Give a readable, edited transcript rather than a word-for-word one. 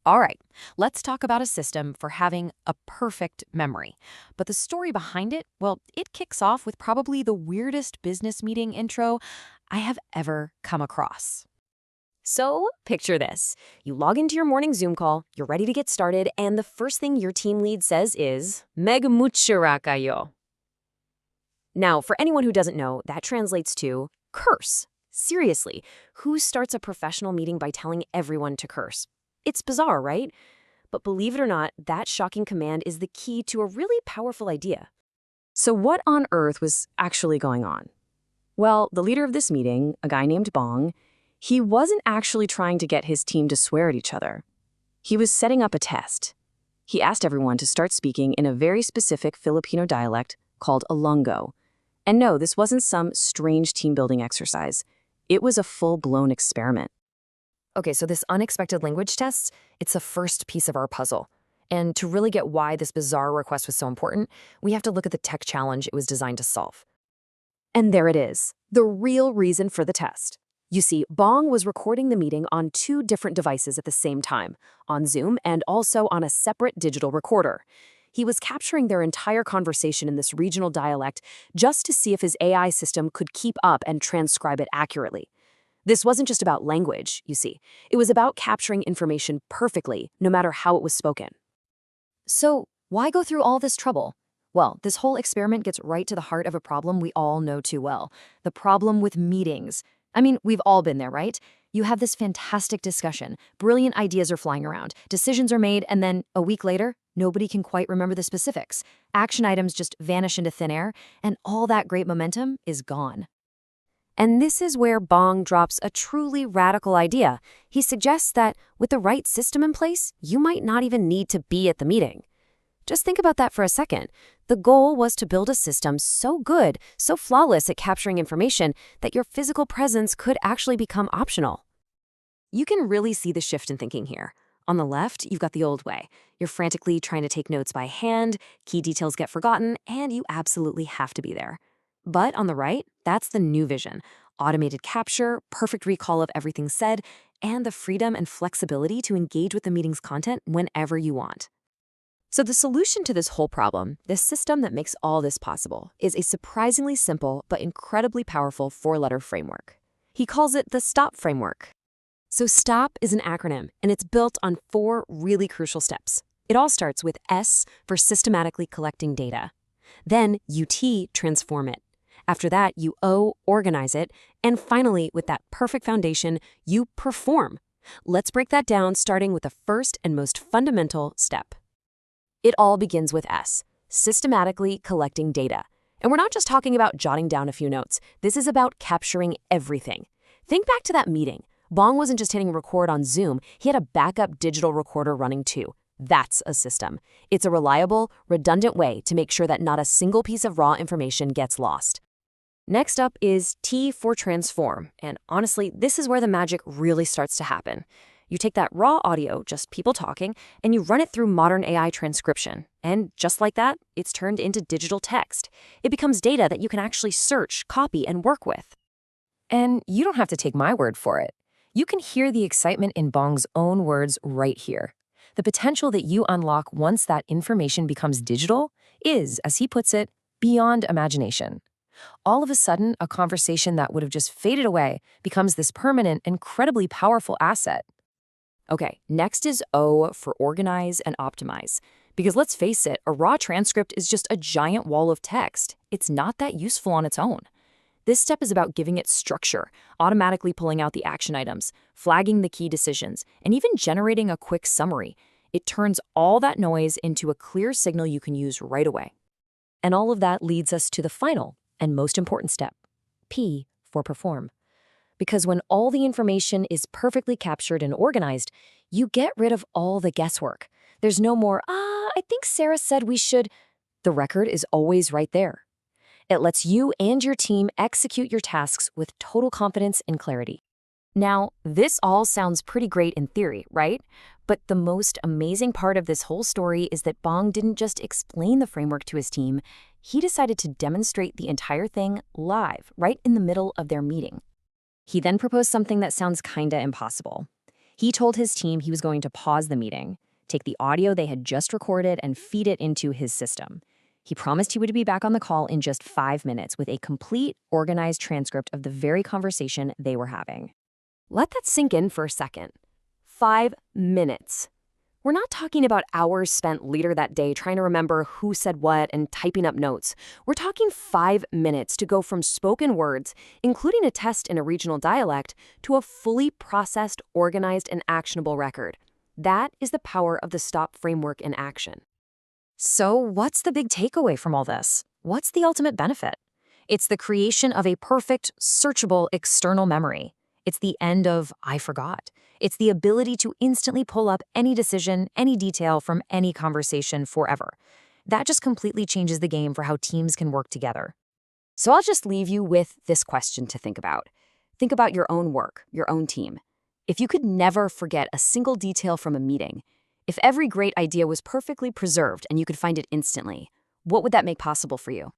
All right, let's talk about a system for having a perfect memory. But the story behind it, well, it kicks off with probably the weirdest business meeting intro I have ever come across. So, picture this. You log into your morning Zoom call, you're ready to get started, and the first thing your team lead says is, Meg muchara kayo. Now, for anyone who doesn't know, that translates to curse. Seriously, who starts a professional meeting by telling everyone to curse? It's bizarre, right? But believe it or not, that shocking command is the key to a really powerful idea. So what on earth was actually going on? Well, the leader of this meeting, a guy named Bong, he wasn't actually trying to get his team to swear at each other. He was setting up a test. He asked everyone to start speaking in a very specific Filipino dialect called Ilonggo. And no, this wasn't some strange team-building exercise. It was a full-blown experiment. Okay, so this unexpected language test, it's the first piece of our puzzle. And to really get why this bizarre request was so important, we have to look at the tech challenge it was designed to solve. And there it is, the real reason for the test. You see, Bong was recording the meeting on 2 different devices at the same time, on Zoom and also on a separate digital recorder. He was capturing their entire conversation in this regional dialect just to see if his AI system could keep up and transcribe it accurately. This wasn't just about language, you see. It was about capturing information perfectly, no matter how it was spoken. So why go through all this trouble? Well, this whole experiment gets right to the heart of a problem we all know too well, the problem with meetings. I mean, we've all been there, right? You have this fantastic discussion, brilliant ideas are flying around, decisions are made, and then a week later, nobody can quite remember the specifics. Action items just vanish into thin air, and all that great momentum is gone. And this is where Bong drops a truly radical idea. He suggests that with the right system in place, you might not even need to be at the meeting. Just think about that for a second. The goal was to build a system so good, so flawless at capturing information that your physical presence could actually become optional. You can really see the shift in thinking here. On the left, you've got the old way. You're frantically trying to take notes by hand, key details get forgotten, and you absolutely have to be there. But on the right, that's the new vision. Automated capture, perfect recall of everything said, and the freedom and flexibility to engage with the meeting's content whenever you want. So the solution to this whole problem, this system that makes all this possible, is a surprisingly simple but incredibly powerful 4-letter framework. He calls it the STOP framework. So STOP is an acronym, and it's built on 4 really crucial steps. It all starts with S for systematically collecting data. Then UT, transform it. After that, you O, organize it. And finally, with that perfect foundation, you perform. Let's break that down, starting with the first and most fundamental step. It all begins with S, systematically collecting data. And we're not just talking about jotting down a few notes. This is about capturing everything. Think back to that meeting. Bong wasn't just hitting record on Zoom. He had a backup digital recorder running too. That's a system. It's a reliable, redundant way to make sure that not a single piece of raw information gets lost. Next up is T for transform, and honestly, this is where the magic really starts to happen. You take that raw audio, just people talking, and you run it through modern AI transcription. And just like that, it's turned into digital text. It becomes data that you can actually search, copy, and work with. And you don't have to take my word for it. You can hear the excitement in Bong's own words right here. The potential that you unlock once that information becomes digital is, as he puts it, beyond imagination. All of a sudden, a conversation that would have just faded away becomes this permanent, incredibly powerful asset. Okay, next is O for organize and optimize. Because let's face it, a raw transcript is just a giant wall of text. It's not that useful on its own. This step is about giving it structure, automatically pulling out the action items, flagging the key decisions, and even generating a quick summary. It turns all that noise into a clear signal you can use right away. And all of that leads us to the final and most important step, P for perform. Because when all the information is perfectly captured and organized, you get rid of all the guesswork. There's no more, I think Sarah said we should. The record is always right there. It lets you and your team execute your tasks with total confidence and clarity. Now, this all sounds pretty great in theory, right? But the most amazing part of this whole story is that Bong didn't just explain the framework to his team. He decided to demonstrate the entire thing live, right in the middle of their meeting. He then proposed something that sounds kinda impossible. He told his team he was going to pause the meeting, take the audio they had just recorded, and feed it into his system. He promised he would be back on the call in just 5 minutes with a complete, organized transcript of the very conversation they were having. Let that sink in for a second. 5 minutes. We're not talking about hours spent later that day trying to remember who said what and typing up notes. We're talking 5 minutes to go from spoken words, including a test in a regional dialect, to a fully processed, organized, and actionable record. That is the power of the STOP framework in action. So, what's the big takeaway from all this? What's the ultimate benefit? It's the creation of a perfect, searchable external memory. It's the end of I forgot. It's the ability to instantly pull up any decision, any detail from any conversation forever. That just completely changes the game for how teams can work together. So I'll just leave you with this question to think about. Think about your own work, your own team. If you could never forget a single detail from a meeting, if every great idea was perfectly preserved and you could find it instantly, what would that make possible for you?